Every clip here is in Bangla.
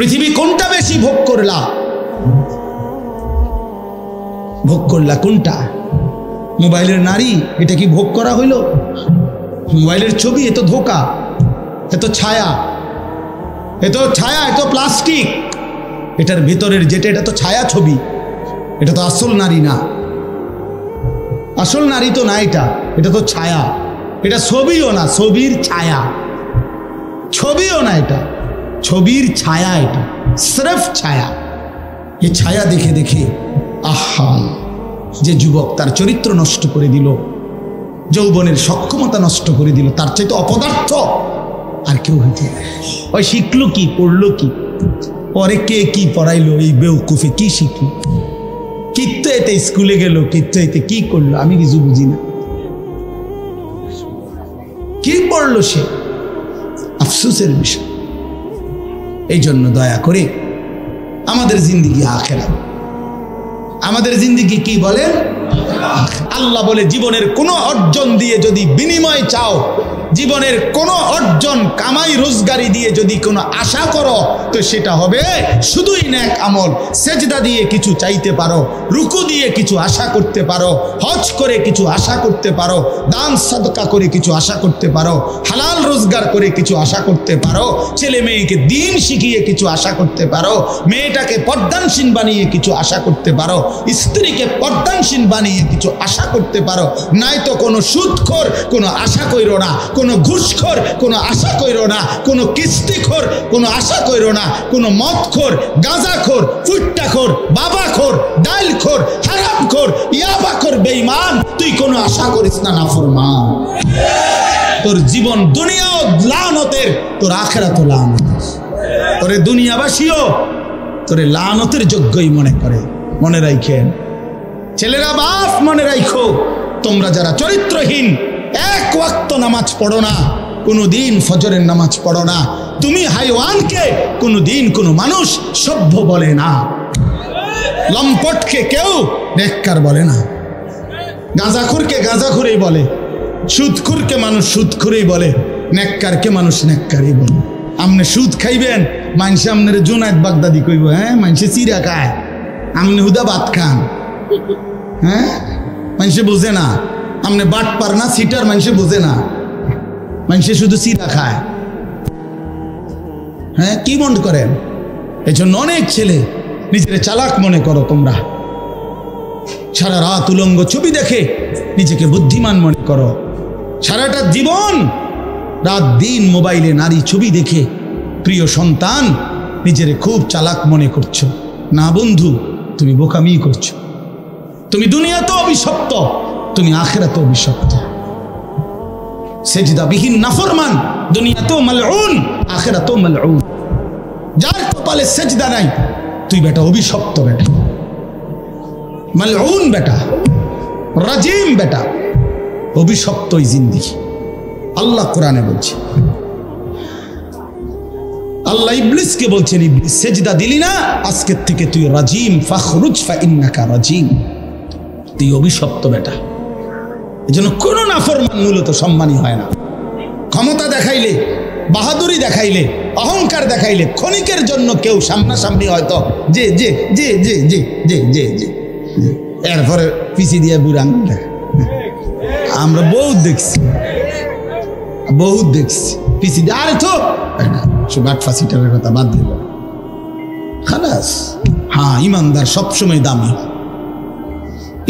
পৃথিবী কোনটা বেশি ভোগ করলা? ভোগ করলা কোনটা? মোবাইলের নারী, এটা কি ভোগ করা হইল? মোবাইলের ছবি, এ তো ধোকা, এ তো ছায়া, এ তো ছায়া, এ তো প্লাস্টিক। এটার ভিতরের যেটা, এটা তো ছায়া ছবি, এটা তো আসল নারী না। আসল নারী তো না, এটা তো ছায়া। এটা ছবিও না, ছবির ছায়া। ছবিও না, এটা ছবির ছায়া, এটা স্রেফ ছায়া। এই ছায়া দেখে দেখে আহা, যে যুবক তার চরিত্র নষ্ট করে দিল, যৌবনের সক্ষমতা নষ্ট করে দিল, তার চাইতে অপদার্থ আর কেউ হইতে। ওই শিখলো কি, পড়লো কি, পরে কে কি পড়াইলো, এই বেউকুফে কি শিখলো, কিত্ত এতে স্কুলে গেল, কিত্ত এতে কি করলো, আমি কিছু বুঝি না। কি পড়লো সে? আফসোসের বিষয়। এই জন্য দয়া করে আমাদের জিন্দিগি আখিরাত, আমাদের জিন্দিগি কি বলে? আল্লাহ বলে জীবনের কোনো অর্জন দিয়ে যদি বিনিময় চাও, জীবনের কোনো অর্জন কামাই রোজগারি দিয়ে যদি কোনো আশা করো, তো সেটা হবে শুধুই নেক আমল। সেজদা দিয়ে কিছু চাইতে পারো, রুকু দিয়ে কিছু আশা করতে পারো, হজ করে কিছু আশা করতে পারো, দান সাদকা করে কিছু আশা করতে পারো, হালাল রোজগার করে কিছু আশা করতে পারো, ছেলে মেয়েকে দিন শিখিয়ে কিছু আশা করতে পারো, মেয়েটাকে পর্দানশীল বানিয়ে কিছু আশা করতে পারো, স্ত্রীকে পর্দানশীল বানিয়ে কিছু আশা করতে পারো। নাই তো কোনো সুদখোর কোনো আশা কইরো না, কোনো ঘুষখোর কোনো আশা কইরো না, কোনো কিস্তিখোর কোনো আশা কইরো না, কোনো মদখোর, গাঁজাখোর, ফুট্টাখোর, বাবাখোর, ডাইলখোর, হারামখোর, ইয়াবাখোর বেঈমান তুই কোনো আশা করিস না, নাফরমান। তোর জীবন দুনিয়াও লানতের, তোর আখিরাতও লানতের। তোরে দুনিয়াবাসীও তোরে লানতের যোগ্যই মনে করে। মনে রাখেন ছেলেরা, বাপ মনে রাখো, তোমরা যারা চরিত্রহীন, এক ওয়াক্ত নামাজ পড়ো না, কোনোদিন ফজরের নামাজ পড়ো না, তুমি হাইওয়ানকে কোনোদিন কোনো মানুষ সভ্য বলে না, লম্পটকে কেউ নেককার বলে না, গাঁজাখুরকে গাঁজাখুরেই বলে, সুদখুরকে মানুষ সুদখুরেই বলে, নেককারকে মানুষ নেককারই বলে। আমনে সুদ খাইবেন, মানুষে আমনের জুনায়েদ বাগদাদি কইব, হ্যাঁ মানুষে চিরা খায়, আমনে হুদা ভাত খান। হ্যাঁ, মানুষে বোঝে না আমনে বাট পার না, সিটার মানুষে বোঝে না, মানুষে শুধু চিরা খায়। হ্যাঁ, কি মনে করেন? এই জন্য অনেক ছেলে নিজের চালাক মনে করো তোমরা, সারা রাত উলঙ্গ ছবি দেখে নিজেকে বুদ্ধিমান মনে করো, সারাটা জীবন রাত দিন মোবাইলে নারী ছবি দেখে প্রিয় সন্তান নিজেরে খুব চালাক মনে করছো। না বন্ধু, তুমি বোকামি করছো। তুমি দুনিয়াতেও অভিশপ্ত, তুমি আখিরাতেও অভিশপ্ত। সেজদাবিহীন নাফরমান দুনিয়াতেও মালউন, আখিরাতেও মালউন। যার কপালে সেজদা নাই, তুই বেটা অভিশপ্ত, বেটা মালউন, বেটা রাজিম, বেটা অভিশপ্তই জিন্দেগি। আল্লাহ কোরআনে বলছে, আল্লাহ ইবলিসকে বলছেন, ইবলিস সেজদা দিলি না, আজকের থেকে তুই রাজিম, ফাখরুজ ফাইন্নাকা রাজিম, তুই অভিশপ্ত বেটা। এজন্য কোন নাফরমান মূলত সম্মানী হয় না। ক্ষমতা দেখাইলে, বাহাদুরি দেখাইলে, অহংকার দেখাইলে ক্ষণিকের জন্য কেউ সামনাসামনি হয়তো যে যে যে যে যে যে যে যে এরপরে পিছি দিয়ে বুড়ান। আমরা বহুত দেখছি, বহুত দেখছি পিছি দিয়ে, আরে তো বাটফাসিটারের কথা বাদ দিল খালাস। হ্যাঁ, ইমানদার সবসময় দামি,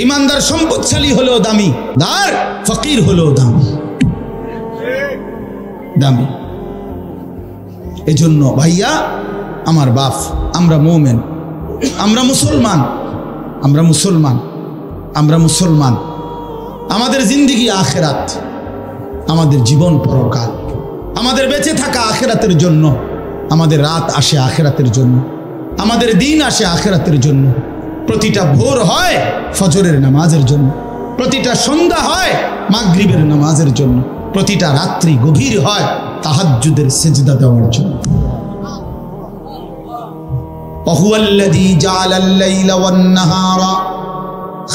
ইমানদার সম্পদশালী হলেও দামি, দার ফকির হলেও দামি, দামি। এজন্য ভাইয়া আমার বাপ, আমরা মুমিন, আমরা মুসলমান, আমরা মুসলমান, আমরা মুসলমান। আমাদের জিন্দেগি আখিরাত, আমাদের জীবন পরকাল, আমাদের বেঁচে থাকা আখিরাতের জন্য, আমাদের রাত আসে আখিরাতের জন্য, আমাদের দিন আসে আখিরাতের জন্য। প্রতিটা ভোর হয় ফজরের নামাজের জন্য, প্রতিটা সন্ধ্যা হয় মাগরিবের নামাজের জন্য, প্রতিটা রাত্রি গভীর হয় তাহাজ্জুদের সিজদা দেওয়ার জন্য। ওয়াহুয়াল্লাযী জাআলাল লাইলা ওয়ান নাহারা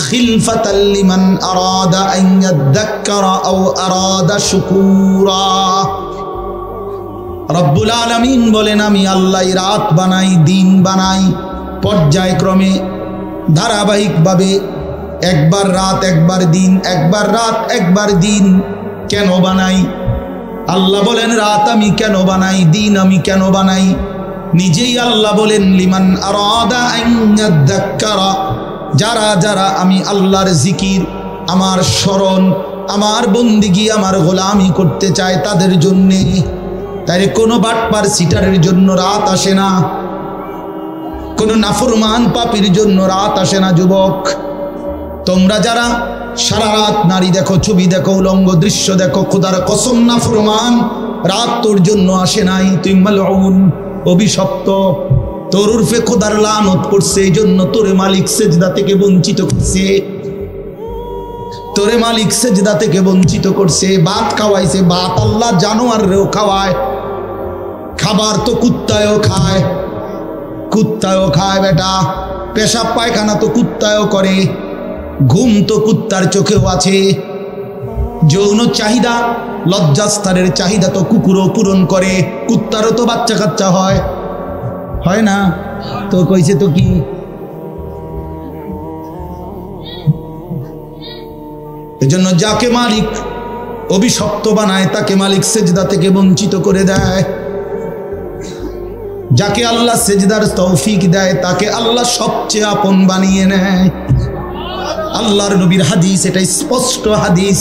খিলফাতাল লিমান আরাদা আন ইয়াযাক্কারা আও আরাদা শুকুরা। রব্বুল আলামিন বলেন আমি আল্লাহ রাত বানাই, দিন বানাই, পর্যায়ক্রমে ধারাবাহিকভাবে, একবার রাত একবার দিন, একবার রাত একবার দিন। কেন বানাই? আল্লাহ বলেন রাত আমি কেন বানাই, দিন আমি কেন বানাই? নিজেই আল্লাহ বলেন লিমান আরাদা আন ইয়াযাক্কারা, যারা যারা আমি আল্লাহর জিকির, আমার স্মরণ, আমার বন্দিগি, আমার গোলামি করতে চায় তাদের জন্যে। তাই কোনো বাটপার সিটারের জন্য রাত আসে না, কোনো নাফরমান পাপীর জন্য রাত আসে না। যুবক, তোমরা যারা সারা রাত নারী দেখো, ছবি দেখো, উলঙ্গ দৃশ্য দেখো, খোদার কসম নাফরমান, রাত তোর জন্য আসে নাই। তুই মালউন, অভিশপ্ত, তোর উর্ফে খোদার লানত পড়ছে, এই জন্য তোরে মালিক সেজদা থেকে বঞ্চিত করছে, তোরে মালিক সেজদা থেকে বঞ্চিত করছে। ভাত খাওয়াইছে, ভাত আল্লাহ জানোয়াররেও খাওয়ায়, খাবার তো কুত্তায়ও খায়, কুত্তায়ও খায় বেটা, পেশাব পায়খানা তো কুত্তায়ও করে, ঘুম তো কুত্তার চোখেও আছে, যৌন চাহিদা, লজ্জাস্থানের চাহিদা তো কুকুরও পূরণ করে, কুত্তারও তো বাচ্চা কাচ্চা হয়, হয় না? তো কইছে তো কি, এজন্য যাকে মালিক অভিশপ্ত বানায় তাকে মালিক সেজদা থেকে বঞ্চিত করে দেয়। যাকে আল্লাহ সেজদার তৌফিক দেয় তাকে আল্লাহ সবচেয়ে আপন বানিয়ে নেয়। আল্লাহর নবীর হাদিস, এটা স্পষ্ট হাদিস,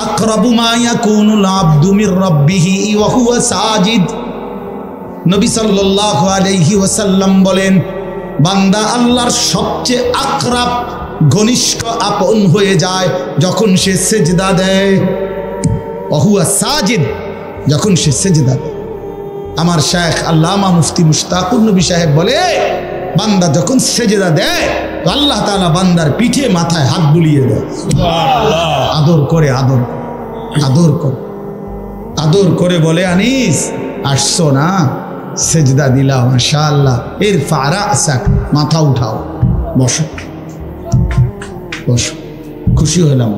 আকরাবু মা ইয়াকুনুল আবদু মির রাব্বিহি ওয়া হুয়া সাজিদ। নবী সাল্লাল্লাহু আলাইহি ওয়াসাল্লাম বলেন, বান্দা আল্লাহর সবচেয়ে আকরাব, ঘনিষ্ঠ, আপন হয়ে যায় যখন সে সেজদা দেয়। ওয়া হুয়া সাজিদ, যখন সে সেজদা দেয়। আমার শায়েখ আল্লামা মুফতি মুশতাকুর নবী সাহেব বলে, বান্দা যখন সেজদা দেয় তো আল্লাহ তাআলা বান্দার পিঠে মাথায় হাত বুলিয়ে দেয়, আদর করে, আদর আদর করে, আদর করে বলে, আনিস আসছো না, সেজদা দিলাম, মাশাআল্লাহ, ইরফা রাসাক, মাথা উঠাও, বসো বসো, খুশি হলাম,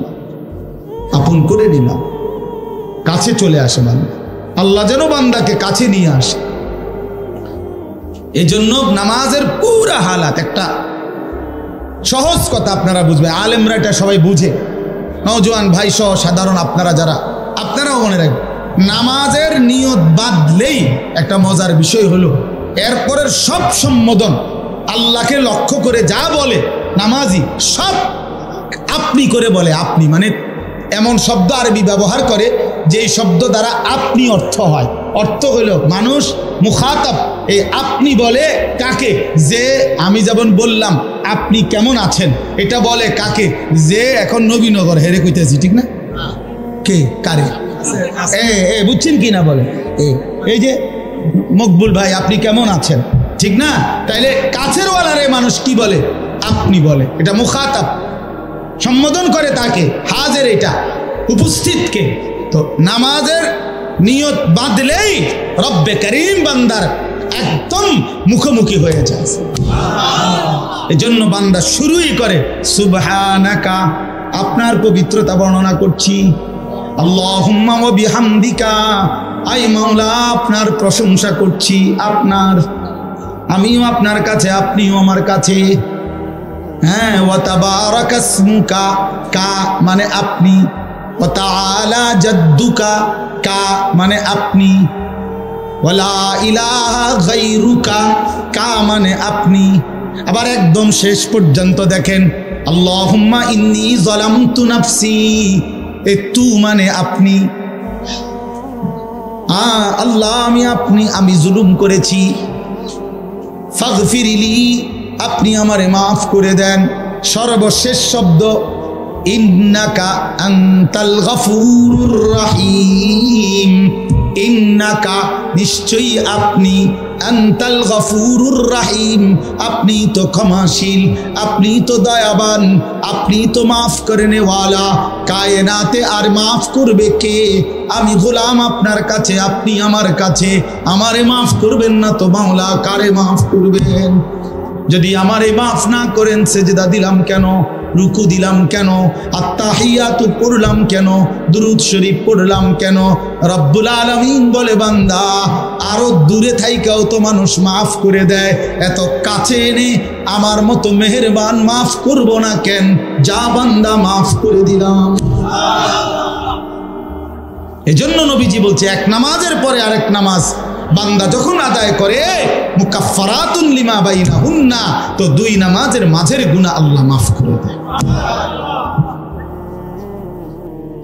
আপন করে নিলাম, কাছে চলে আসে বান্দা। আল্লাহ যেন বান্দাকে কাছে নিয়ে আসে। এজন্য নামাজের পুরা হালাত, একটা সহজ কথা আপনারা বুঝবেন, আলেমরা এটা সবাই বুঝে, নওজোয়ান ভাই সহ সাধারণ আপনারা যারা, আপনারাও মনে রাখবেন, নামাজের নিয়ত বাদলেই একটা মজার বিষয় হলো এরপরের সব সম্বোধন আল্লাহকে লক্ষ্য করে যা বলে নামাজি, সব আপনি করে বলে। আপনি মানে এমন শব্দ আরবি ব্যবহার করে যেই শব্দ দ্বারা আপনি অর্থ হয়। অর্থ হলো মানুষ মুখাতাব, এই আপনি বলে কাকে? যে আমি যেমন বললাম আপনি কেমন আছেন, এটা বলে কাকে? যে এখন নবীনগর হেরে কইতেছি, ঠিক না? কে কারে? বুঝছেন কি না? বলে এই যে মকবুল ভাই আপনি কেমন আছেন, ঠিক না? তাইলে কাছের ওয়ালারে মানুষ কি বলে? আপনি বলে। এটা মুখাতাব, সম্বোধন করে তাকে, হাজের, এটা উপস্থিতকে। তো নামাজের নিয়ত বাঁধলেই রব্বে করিম বান্দার একদম মুখোমুখি হয়ে যায়। এজন্য বান্দা শুরুই করে সুবহানাকা, আপনার পবিত্রতা বর্ণনা করছি, আল্লাহুম্মা ওয়া বিহামদিকা, আই মাওলা আপনার প্রশংসা করছি, আপনার, আমিও আপনার কাছে, আপনিও আমার কাছে। হ্যাঁ, ওয়া তাবারাকা ইসমুকা, কা মানে আপনি, ওয়া তাআলা জাদ্দুকা, কা মানে আপনি, ওয়া লা ইলাহা গায়রুকা, কা মানে আপনি। আবার একদম শেষ পর্যন্ত দেখেন, আল্লাহুম্মা ইন্নী যালামতু নাফসি, এ তু মানে আপনি, আল্লাহ আমি জুলুম করেছি, ফাগফিরলি, আপনি আমারে মাফ করে দেন। সর্বশেষ শব্দ ইন্নাকা আনতাল গফুরুর রহিম, ইন্নাকা নিশ্চয়ই আপনি, আনতাল গফুরুর রহিম আপনি তো ক্ষমাশীল, আপনি তো দয়াবান, আপনি তো মাফ করে নেওয়ালা। কায়নাতে আর মাফ করবে কে? আমি গোলাম আপনার কাছে, আপনি আমার কাছে, আমারে মাফ করবেন না তো মাওলা কারে মাফ করবেন? যদি আমারে মাফ না করেন সেজদা দিলাম কেন? রুকু দিলাম কেন, আত্তাহিয়াতু পড়লাম কেন, দুরূদ শরীফ পড়লাম কেন? রব্বুল আলামিন বলে বান্দা আরো দূরে থাইকাও তো মানুষ মাফ করে দেয়, এত কাছে এনে আমার মতো মেহেরবান মাফ করব না কেন? যা বান্দা মাফ করে দিলাম। এজন্য নবীজি বলছে এক নামাজের পরে আরেক নামাজ বান্দা যখন আদায় করে মুকাফফারাতুন লিমা বাইনাহুন্না, তো দুই নামাজের মাঝের গুনাহ আল্লাহ মাফ করে দেয়।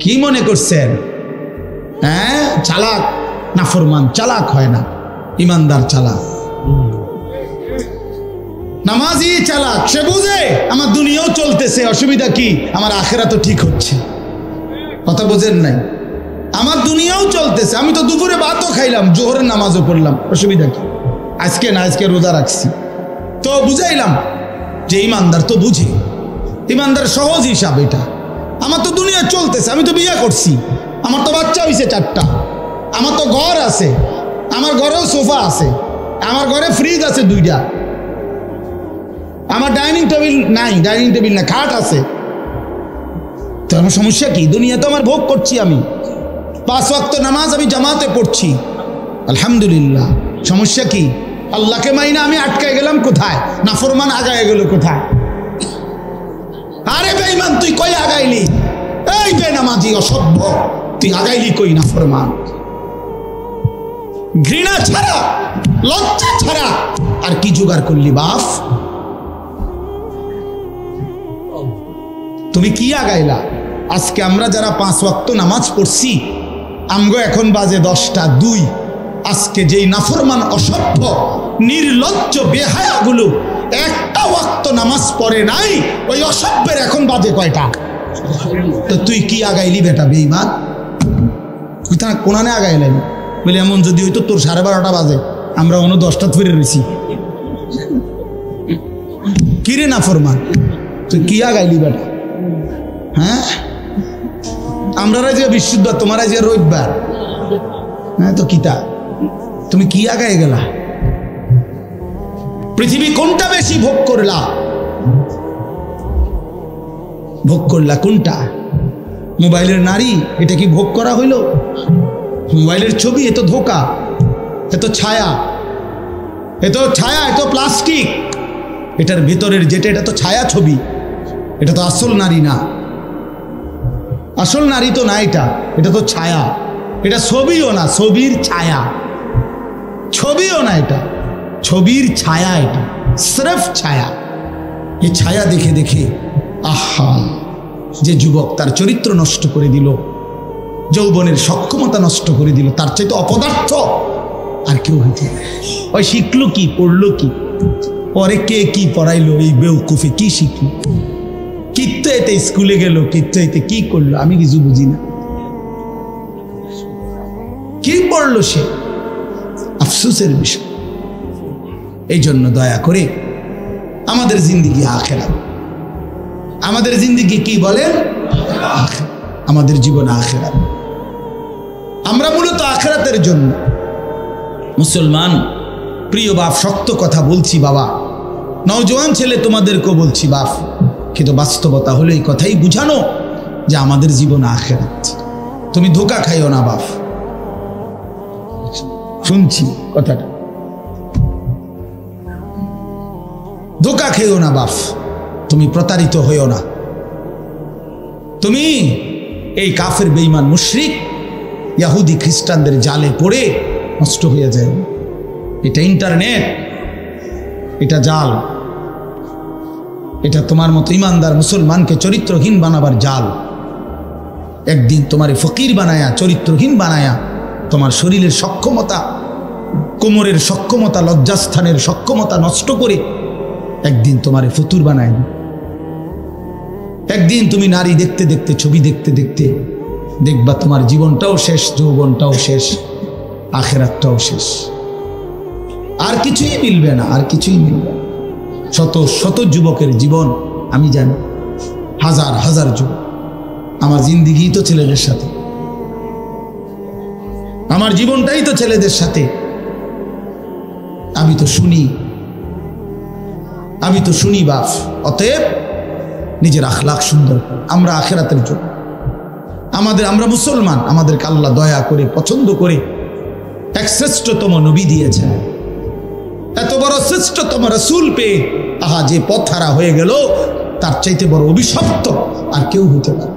কি মনে করছেন হ্যাঁ চালাক নাফরমান চালাক হয় না, ইমানদার চালাক। নামাজি চালাক, সে বুঝে আমার দুনিয়াও চলতেছে, অসুবিধা কি, আমার আখিরাতও ঠিক হচ্ছে। কথা বোঝেন নাই? আমার দুনিয়াও চলতেছে, আমি তো দুপুরে ভাতও খাইলাম, জোহরের নামাজও পড়লাম, অসুবিধা কি? আজকে না, আজকে রোজা রাখছি, তো বুঝাইলাম যে ইমানদার তো বুঝে, ইমানদার সহজ হিসাব এটা। আমার তো দুনিয়া চলতেছে, আমি তো বিয়ে করছি, আমার তো বাচ্চা হয়েছে 4টা, আমার তো ঘর আছে, আমার ঘরেও সোফা আছে, আমার ঘরে ফ্রিজ আছে 2টা, আমার ডাইনিং টেবিল নাই, ডাইনিং টেবিল না খাট আছে, তো আমার সমস্যা কি? দুনিয়া তো আমার ভোগ করছি, আমি 5 ওয়াক্ত নামাজ আমি জামাতে পড়ছি, আলহামদুলিল্লাহ। সমস্যা কি? আল্লাহকে মাইনা আমি আটকায় গেলাম কোথায়? নাফরমান আগায় গেল কোথায়? আরে বেঈমান তুই কই আগাইলি? এই বেনামাজি অসভ্য, তুই আগাইলি কই? নাফরমান। ঘৃণা ছাড়া লজ্জা ছাড়া আর কি জোগাড় করলি বাপ? তুমি কি আগাইলা? আজকে আমরা যারা 5 ওয়াক্ত নামাজ পড়ছি, আমগো এখন বাজে 10টা 2, আজকে যেই নাফরমান অসভ্য নির্লজ্জ বেহায়াগুলো একটা ওয়াক্ত নামাজ পড়ে নাই, ওই অসভ্যের এখন বাজে কয়টা? তো তুই কি আগাইলি বেটা বেঈমান? কোনানে আগাইলেন বলে এমন যদি হইতো তোর 12:30 বাজে, আমরা অন্য 10টা ফিরে রয়েছি। কিরে নাফরমান তুই কি আগাইলি বেটা? হ্যাঁ আমরা যে বৃহস্পতিবার, তোমার যে রবিবার, হ্যাঁ তো কিতা তুমি কি আগায় গেলা? পৃথিবী কোনটা বেশি ভোগ করলা? ভোগ করলা কোনটা? মোবাইলের নারী, এটা কি ভোগ করা হইল? মোবাইলের ছবি, এ তো ধোকা, এ তো ছায়া, এ তো ছায়া, এ তো প্লাস্টিক, এটার ভেতরের যেটা এটা তো ছায়া ছবি, এটা তো আসল নারী না, আসল নারী তো না, এটা তো ছায়া, এটা ছবিও না, ছবির ছায়া, ছবিও না, এটা ছবির ছায়া, এটা স্রেফ ছায়া। এই ছায়া দেখে দেখে আহা, যে যুবক তার চরিত্র নষ্ট করে দিল, যৌবনের সক্ষমতা নষ্ট করে দিল, তার চাইতে অপদার্থ আর কেউ হইতে। ওই শিখলো কি, পড়লো কি, পরে কে কি পড়াইলো, এই বেউকুফে কি শিখলো, কিত্তে এতে স্কুলে গেল, কিত্তে এতে কি করলো, আমি কিছু বুঝি না। কি পড়লো সে? আফসোসের বিষয়। এই জন্য দয়া করে আমাদের জিন্দিগি আখিরাত, আমাদের জিন্দিগি কি বলেন? আমাদের জীবন আখিরাত। আমরা মূলত আখিরাতের জন্য মুসলমান। প্রিয় বাপ, শক্ত কথা বলছি বাবা, নওজোয়ান ছেলে তোমাদেরকেও বলছি বাপ, কিন্তু বাস্তবতা হলো এই কথাই বুঝানো যে আমাদের জীবন আখিরাত। তুমি ধোঁকা খাইও না বাপ, শুনছি কথাটা, ধোঁকা খেও না বাপ, তুমি প্রতারিত হইও না, তুমি এই কাফের বেঈমান মুশরিক ইহুদি খ্রিস্টানদের জালে পড়ে নষ্ট হয়ে যায়। এটা ইন্টারনেট, এটা জাল, এটা তোমার মতো ইমানদার মুসলমানকে চরিত্রহীন বানাবার জাল। একদিন তোমার ফকির বানায়া, চরিত্রহীন বানায়া, তোমার শরীরের সক্ষমতা, কোমরের সক্ষমতা, লজ্জাস্থানের সক্ষমতা নষ্ট করে একদিন তোমারে ফতুর বানায়। একদিন তুমি নারী দেখতে দেখতে, ছবি দেখতে দেখতে দেখবা তোমার জীবনটাও শেষ, যৌবনটাও শেষ, আখিরাতটাও শেষ, আর কিছুই মিলবে না, আর কিছুই মিলবে না। শত শত যুবকের জীবন আমি জানি, হাজার হাজার যুবক। আমার জিন্দিগি তো ছেলেদের সাথে, আমার জীবনটাই তো ছেলেদের সাথে। আমি তো শুনি বাপ। অতএব নিজের আখলাক সুন্দর করো। আমরা আখিরাতের জন্য আমরা মুসলমান, আমাদেরকে আল্লাহ দয়া করে পছন্দ করে এক শ্রেষ্ঠতম নবী দিয়েছেন, এত বড় শ্রেষ্ঠতম রাসূল পেয়ে আহা যে পথ হারা হয়ে গেল, তার চাইতে বড় অভিশপ্ত আর কেউ হতে পারে।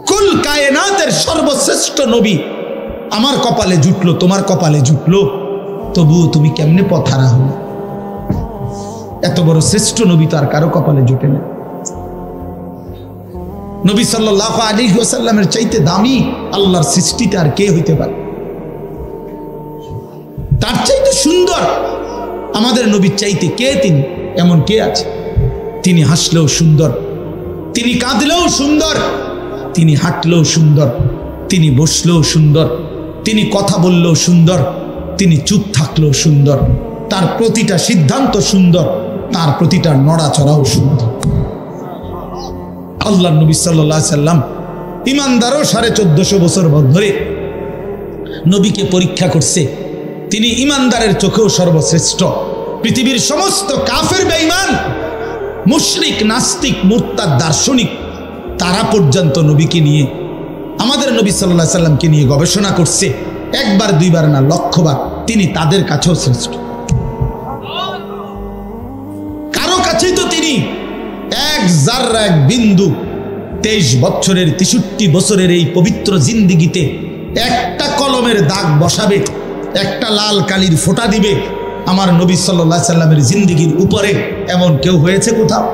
কুল কায়নাতের সর্বশ্রেষ্ঠ নবী আমার কপালে জুটলো, তোমার কপালে জুটলো, তবুও তুমি কেমনে পথ হারা হলো? এত বড় শ্রেষ্ঠ নবী তো আর কারো কপালে জুটে না। নবী সাল্লাল্লাহু আলাইহি ওয়াসাল্লামের চাইতে দামি আল্লাহর সৃষ্টিতে আর কে হইতে পারে? তার চাইতে সুন্দর আমাদের নবীর চাইতে কে তিনি? এমন কে আছে? তিনি হাসলেও সুন্দর, তিনি কাঁদলেও সুন্দর, তিনি হাঁটলেও সুন্দর, তিনি বসলেও সুন্দর, তিনি কথা বললেও সুন্দর, তিনি চুপ থাকলেও সুন্দর, তার প্রতিটা সিদ্ধান্ত সুন্দর, তার প্রতিটা নড়াচড়াও সুন্দর। আল্লাহর নবী সাল্লাল্লাহু আলাইহি সাল্লাম ইমানদারও 1450 বছর ধরে নবীকে পরীক্ষা করছে। তিনি ইমানদারের চোখেও সর্বশ্রেষ্ঠ। পৃথিবীর সমস্ত কাফের বেঈমান, মুশরিক, নাস্তিক, মুরতাদ, দার্শনিক তারা পর্যন্ত নবীকে নিয়ে, আমাদের নবী সাল্লাল্লাহু আলাইহি সাল্লামকে নিয়ে গবেষণা করছে, একবার দুইবার না, লক্ষবার। তিনি তাদের কাছেও শ্রেষ্ঠ। কারো কাছেই তো তিনি এক জাররা, এক বিন্দু 23 বছরের 63 বছরের এই পবিত্র জিন্দেগিতে একটা কলমের দাগ বসাবে, একটা লাল কালির ফোঁটা দিবে আমার নবী সাল্লাল্লাহু আলাইহি সাল্লামের জিন্দেগির উপরে, এমন কেউ হয়েছে কোথাও?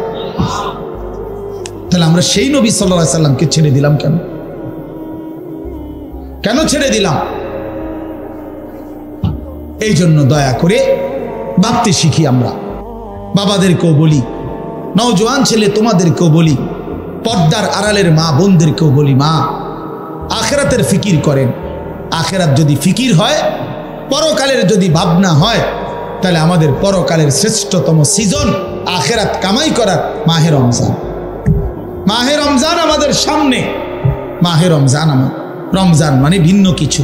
তাহলে আমরা সেই নবী সাল্লাল্লাহু আলাইহি সাল্লামকে ছেড়ে দিলাম কেন? কেন ছেড়ে দিলাম? এই জন্য দয়া করে ভাবতে শিখি। আমরা বাবাদেরকেও বলি, নওজোয়ান ছেলে তোমাদেরকেও বলি, পর্দার আড়ালের মা বোনদেরকেও বলি, মা আখিরাতের ফিকির করেন। আখিরাত যদি ফিকির হয়, পরকালের যদি ভাবনা হয়, তাহলে আমাদের পরকালের শ্রেষ্ঠতম সিজন আখিরাত কামাই করার মাহে রমজান। মাহে রমজান আমাদের সামনে। মাহে রমজান আমার, রমজান মানে ভিন্ন কিছু।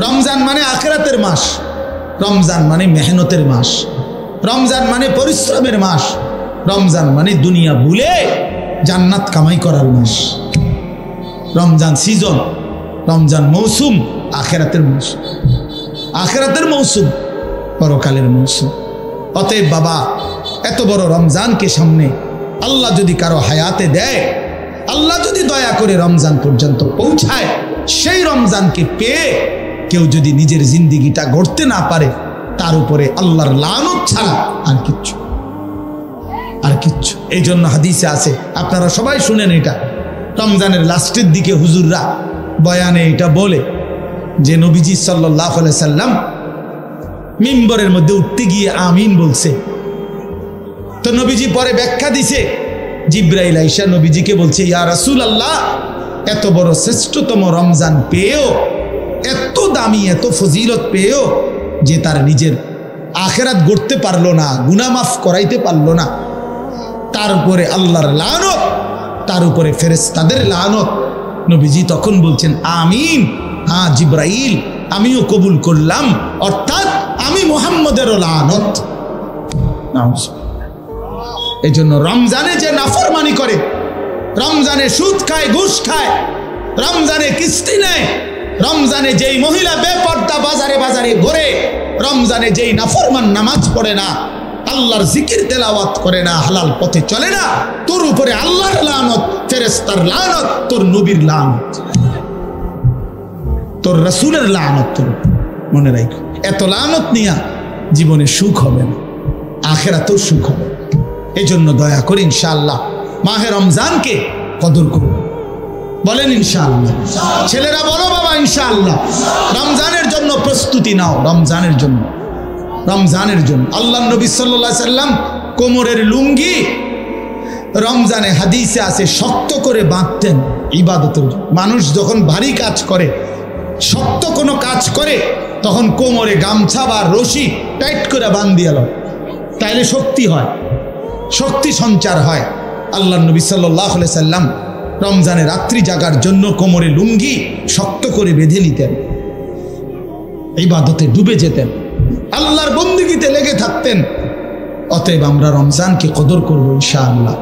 রমজান মানে আখিরাতের মাস, রমজান মানে মেহনতের মাস, রমজান মানে পরিশ্রমের মাস, রমজান মানে দুনিয়া ভুলে জান্নাত কামাই করার মাস। রমজান সিজন, রমজান মৌসুম, আখিরাতের মৌসুম, আখিরাতের মৌসুম, পরকালের মৌসুম। অতএব বাবা, এত বড় রমজানকে সামনে আল্লাহ যদি কারো হায়াতে দেয়, আল্লাহ যদি দয়া করে রমজান পর্যন্ত পৌঁছায়, সেই রমজানকে পেয়ে কেউ যদি নিজের জিন্দিগিটা গড়তে না পারে, তার উপরে আল্লাহর লানত ছাড়া আর কিচ্ছু, আর কিচ্ছু। এই জন্য হাদিসে আছে, আপনারা সবাই শুনেন, এটা রমজানের লাস্টের দিকে হুজুররা বয়ানে এটা বলে যে নবীজি সাল্লাল্লাহু আলাইহি সাল্লাম মিম্বরের মধ্যে উঠতে গিয়ে আমিন বলছে। তো নবীজি পরে ব্যাখ্যা দিছে, জিব্রাইল আইসা নবীজিকে বলছে, ইয়া রাসূলুল্লাহ, এত বড় শ্রেষ্ঠতম রমজান পেয়েও, এত দামি, এত ফজিলত পেয়েও যে তার নিজের আখিরাত গড়তে পারলো না, গুনাহ মাফ করাইতে পারলো না, তার উপরে আল্লাহর লানত, তার উপরে ফেরেশতাদের লানত। নবীজি তখন বলছেন আমিন, হ্যাঁ জিব্রাইল আমিও কবুল করলাম, অর্থাৎ আমি মুহাম্মদেরও লানত। এই জন্য রমজানে যে নাফরমানি করে, রমজানে সুদ খায়, ঘুষ খায়, রমজানে কিস্তি নেয়, রমজানে যেই মহিলা বেপর্দা বাজারে বাজারে ঘোরে, রমজানে যেই নাফরমান নামাজ পড়ে না, আল্লাহর জিকির তেলাওয়াত করে না, হালাল পথে চলে না, তোর উপরে আল্লাহর লানত, ফেরেশতার লানত, তোর নবীর লানত, তোর রাসূলের লানত। তোর মনে রাখো, এত লানত নিয়া জীবনে সুখ হবে না, আখিরাতেও সুখ হবে। এই জন্য দয়া করে ইনশাআল্লাহ মাহে রমজানকে কদর করুন। বলেন ইনশাআল্লাহ। ছেলেরা বলো বাবা ইনশাআল্লাহ। রমজানের জন্য প্রস্তুতি নাও, রমজানের জন্য, রমজানের জন্য। আল্লাহর নবী সাল্লাল্লাহু আলাইহি সাল্লাম কোমরের লুঙ্গি রমজানে হাদিসে আছে শক্ত করে বাঁধতেন ইবাদতের জন্য। মানুষ যখন ভারী কাজ করে, শক্ত কোনো কাজ করে, তখন কোমরে গামছা বা রশি টাইট করে বাঁধিয়ে লো, তাইলে শক্তি হয়, শক্তি সঞ্চার হয়। আল্লাহর নবী সাল্লাল্লাহু আলাইহি সাল্লাম রমজানে রাত্রি জাগার জন্য কোমরে লুঙ্গি শক্ত করে বেঁধে নিতেন, ইবাদতে ডুবে যেতেন, আল্লাহর বন্দেগীতে লেগে থাকতেন। অতএব আমরা রমজানকে কদর করবো ইনশাআল্লাহ।